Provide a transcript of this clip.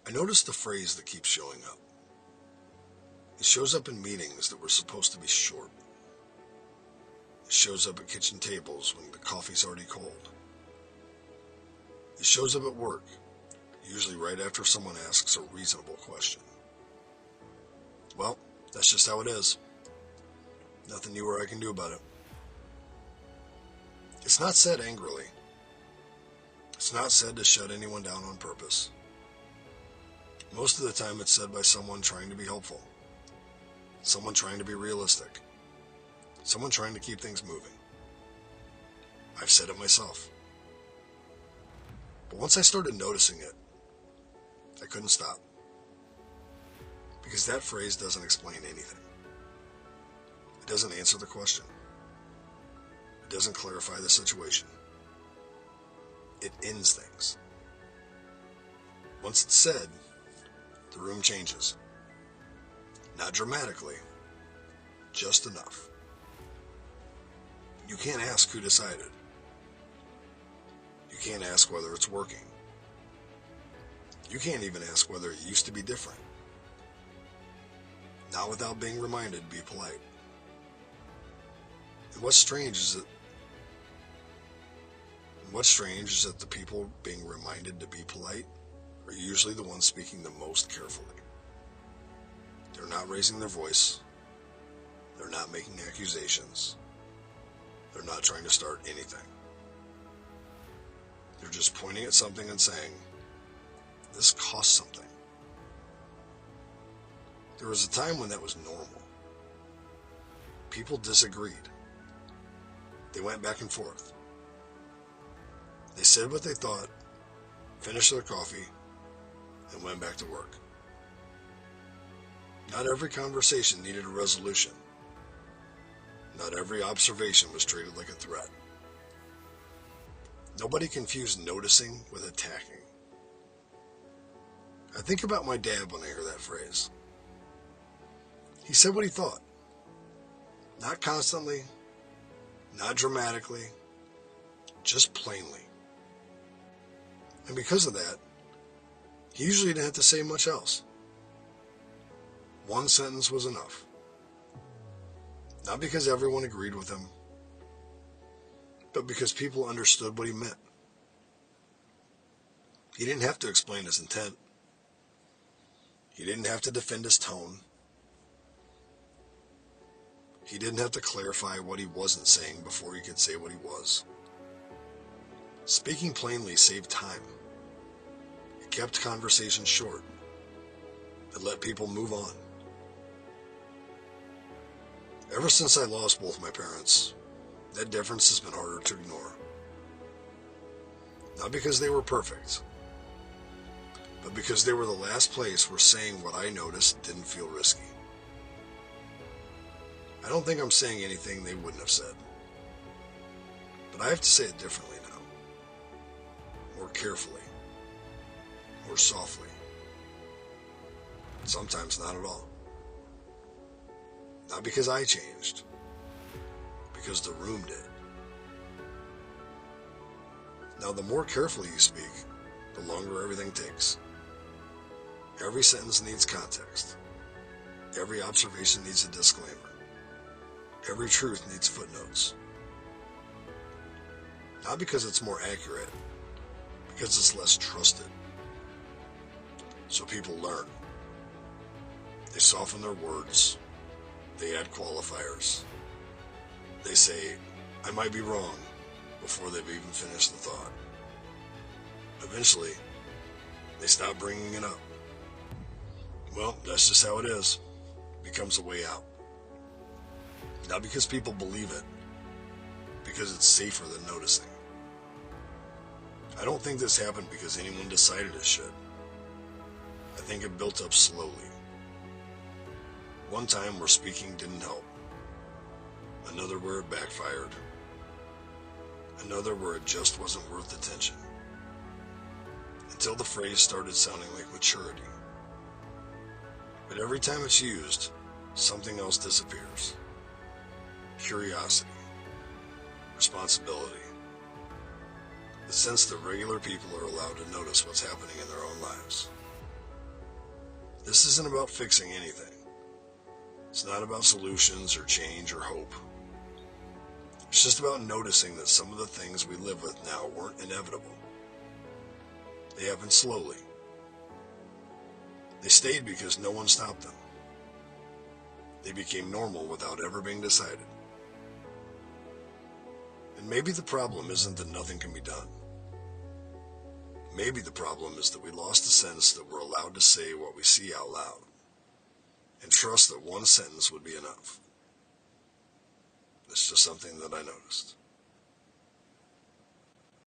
I noticed the phrase that keeps showing up. It shows up in meetings that were supposed to be short. It shows up at kitchen tables when the coffee's already cold. It shows up at work, usually right after someone asks a reasonable question. Well, that's just how it is. Nothing you or I can do about it. It's not said angrily. It's not said to shut anyone down on purpose. Most of the time it's said by someone trying to be helpful. Someone trying to be realistic. Someone trying to keep things moving. I've said it myself. But once I started noticing it, I couldn't stop. Because that phrase doesn't explain anything. It doesn't answer the question. It doesn't clarify the situation. It ends things. Once it's said, the room changes. Not dramatically, just enough. You can't ask who decided. You can't ask whether it's working. You can't even ask whether it used to be different. Not without being reminded to be polite. And what's strange is that the people being reminded to be polite are usually the ones speaking the most carefully. They're not raising their voice. They're not making accusations. They're not trying to start anything. They're just pointing at something and saying, this costs something. There was a time when that was normal. People disagreed. They went back and forth. They said what they thought, finished their coffee, and went back to work. Not every conversation needed a resolution. Not every observation was treated like a threat. Nobody confused noticing with attacking. I think about my dad when I hear that phrase. He said what he thought. Not constantly, not dramatically, just plainly. And because of that, he usually didn't have to say much else. One sentence was enough. Not because everyone agreed with him, but because people understood what he meant. He didn't have to explain his intent. He didn't have to defend his tone. He didn't have to clarify what he wasn't saying before he could say what he was. Speaking plainly saved time. It kept conversations short. It let people move on. Ever since I lost both my parents, that difference has been harder to ignore. Not because they were perfect, but because they were the last place where saying what I noticed didn't feel risky. I don't think I'm saying anything they wouldn't have said. But I have to say it differently now. More carefully. More softly. Sometimes not at all. Not because I changed. Because the room did. Now, the more carefully you speak, the longer everything takes. Every sentence needs context. Every observation needs a disclaimer. Every truth needs footnotes. Not because it's more accurate, because it's less trusted. So people learn. They soften their words. They add qualifiers. They say, I might be wrong, before they've even finished the thought. Eventually, they stop bringing it up. Well, that's just how it is. It becomes a way out. Not because people believe it, because it's safer than noticing. I don't think this happened because anyone decided it should. I think it built up slowly. One time where speaking didn't help. Another where it backfired. Another where it just wasn't worth the tension. Until the phrase started sounding like maturity. But every time it's used, something else disappears. Curiosity. Responsibility. The sense that regular people are allowed to notice what's happening in their own lives. This isn't about fixing anything. It's not about solutions or change or hope. It's just about noticing that some of the things we live with now weren't inevitable. They happened slowly. They stayed because no one stopped them. They became normal without ever being decided. And maybe the problem isn't that nothing can be done. Maybe the problem is that we lost the sense that we're allowed to say what we see out loud and trust that one sentence would be enough. It's just something that I noticed.